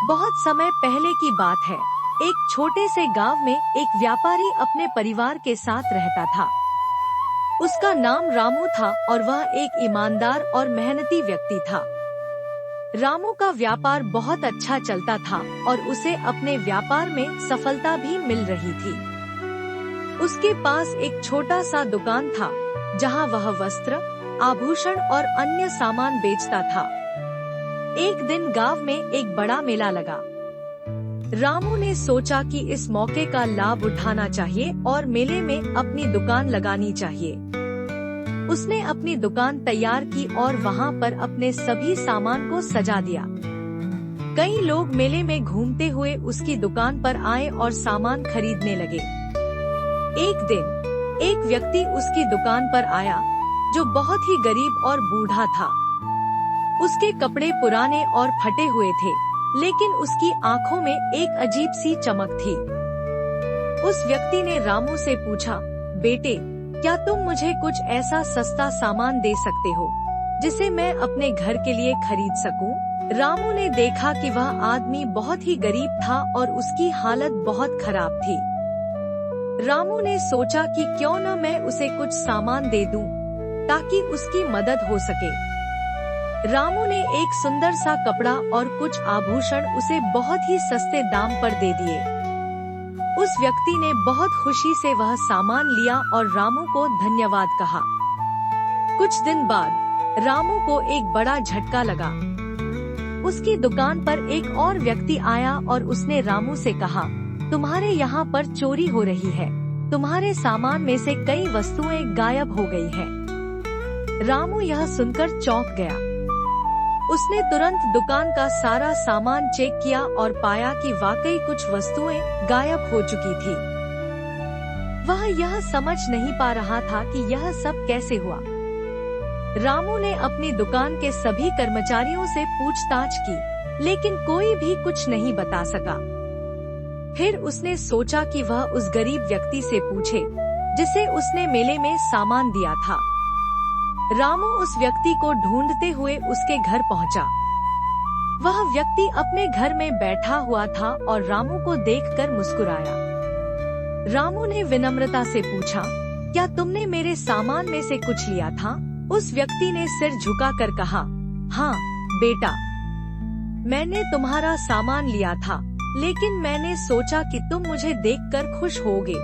बहुत समय पहले की बात है। एक छोटे से गांव में एक व्यापारी अपने परिवार के साथ रहता था। उसका नाम रामू था और वह एक ईमानदार और मेहनती व्यक्ति था। रामू का व्यापार बहुत अच्छा चलता था और उसे अपने व्यापार में सफलता भी मिल रही थी। उसके पास एक छोटा सा दुकान था जहां वह वस्त्र, आभूषण और अन्य सामान बेचता था। एक दिन गांव में एक बड़ा मेला लगा। रामू ने सोचा कि इस मौके का लाभ उठाना चाहिए और मेले में अपनी दुकान लगानी चाहिए। उसने अपनी दुकान तैयार की और वहां पर अपने सभी सामान को सजा दिया। कई लोग मेले में घूमते हुए उसकी दुकान पर आए और सामान खरीदने लगे। एक दिन एक व्यक्ति उसकी दुकान पर आया जो बहुत ही गरीब और बूढ़ा था। उसके कपड़े पुराने और फटे हुए थे, लेकिन उसकी आंखों में एक अजीब सी चमक थी। उस व्यक्ति ने रामू से पूछा, बेटे, क्या तुम मुझे कुछ ऐसा सस्ता सामान दे सकते हो जिसे मैं अपने घर के लिए खरीद सकूं? रामू ने देखा कि वह आदमी बहुत ही गरीब था और उसकी हालत बहुत खराब थी। रामू ने सोचा कि क्यों न मैं उसे कुछ सामान दे दूं, ताकि उसकी मदद हो सके। रामू ने एक सुंदर सा कपड़ा और कुछ आभूषण उसे बहुत ही सस्ते दाम पर दे दिए। उस व्यक्ति ने बहुत खुशी से वह सामान लिया और रामू को धन्यवाद कहा। कुछ दिन बाद रामू को एक बड़ा झटका लगा। उसकी दुकान पर एक और व्यक्ति आया और उसने रामू से कहा, तुम्हारे यहाँ पर चोरी हो रही है। तुम्हारे सामान में से कई वस्तुएं गायब हो गई हैं। रामू यह सुनकर चौंक गया। उसने तुरंत दुकान का सारा सामान चेक किया और पाया कि वाकई कुछ वस्तुएं गायब हो चुकी थी। वह यह समझ नहीं पा रहा था कि यह सब कैसे हुआ। रामू ने अपनी दुकान के सभी कर्मचारियों से पूछताछ की, लेकिन कोई भी कुछ नहीं बता सका। फिर उसने सोचा कि वह उस गरीब व्यक्ति से पूछे जिसे उसने मेले में सामान दिया था। रामू उस व्यक्ति को ढूंढते हुए उसके घर पहुंचा। वह व्यक्ति अपने घर में बैठा हुआ था और रामू को देखकर मुस्कुराया। रामू ने विनम्रता से पूछा, क्या तुमने मेरे सामान में से कुछ लिया था? उस व्यक्ति ने सिर झुकाकर कहा, हाँ बेटा, मैंने तुम्हारा सामान लिया था, लेकिन मैंने सोचा कि तुम मुझे देखकर खुश होगे,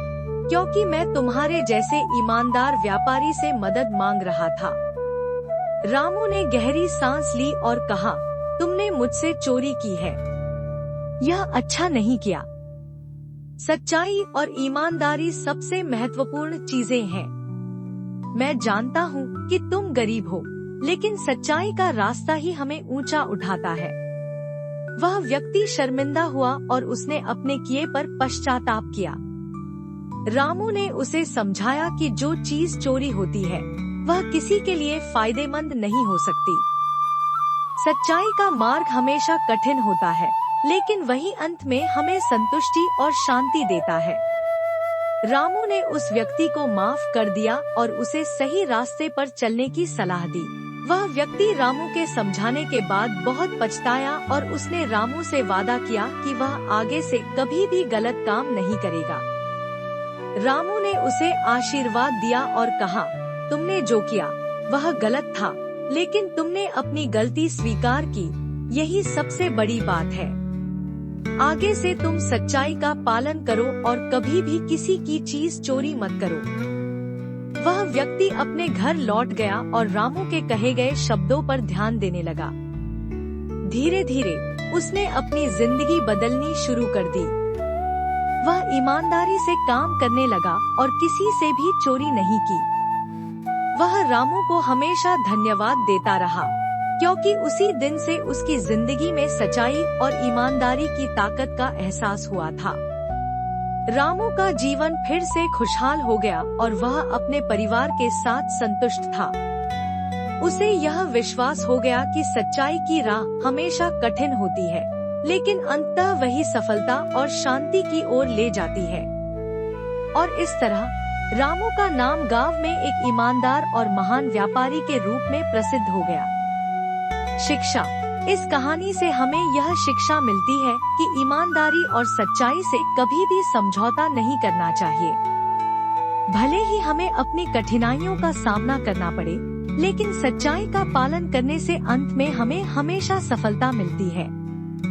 क्योंकि मैं तुम्हारे जैसे ईमानदार व्यापारी से मदद मांग रहा था। रामू ने गहरी सांस ली और कहा, तुमने मुझसे चोरी की है। यह अच्छा नहीं किया। सच्चाई और ईमानदारी सबसे महत्वपूर्ण चीजें हैं। मैं जानता हूँ कि तुम गरीब हो, लेकिन सच्चाई का रास्ता ही हमें ऊंचा उठाता है। वह व्यक्ति शर्मिंदा हुआ और उसने अपने किए पर पश्चाताप किया। रामू ने उसे समझाया कि जो चीज चोरी होती है वह किसी के लिए फायदेमंद नहीं हो सकती। सच्चाई का मार्ग हमेशा कठिन होता है, लेकिन वही अंत में हमें संतुष्टि और शांति देता है। रामू ने उस व्यक्ति को माफ कर दिया और उसे सही रास्ते पर चलने की सलाह दी। वह व्यक्ति रामू के समझाने के बाद बहुत पछताया और उसने रामू से वादा किया कि वह आगे से कभी भी गलत काम नहीं करेगा। रामू ने उसे आशीर्वाद दिया और कहा, तुमने जो किया वह गलत था, लेकिन तुमने अपनी गलती स्वीकार की, यही सबसे बड़ी बात है। आगे से तुम सच्चाई का पालन करो और कभी भी किसी की चीज चोरी मत करो। वह व्यक्ति अपने घर लौट गया और रामू के कहे गए शब्दों पर ध्यान देने लगा। धीरे धीरे उसने अपनी जिंदगी बदलनी शुरू कर दी। वह ईमानदारी से काम करने लगा और किसी से भी चोरी नहीं की। वह रामू को हमेशा धन्यवाद देता रहा, क्योंकि उसी दिन से उसकी जिंदगी में सच्चाई और ईमानदारी की ताकत का एहसास हुआ था। रामू का जीवन फिर से खुशहाल हो गया और वह अपने परिवार के साथ संतुष्ट था। उसे यह विश्वास हो गया कि सच्चाई की राह हमेशा कठिन होती है, लेकिन अंततः वही सफलता और शांति की ओर ले जाती है। और इस तरह रामू का नाम गांव में एक ईमानदार और महान व्यापारी के रूप में प्रसिद्ध हो गया। शिक्षा। इस कहानी से हमें यह शिक्षा मिलती है कि ईमानदारी और सच्चाई से कभी भी समझौता नहीं करना चाहिए। भले ही हमें अपनी कठिनाइयों का सामना करना पड़े, लेकिन सच्चाई का पालन करने से अंत में हमें हमेशा सफलता मिलती है।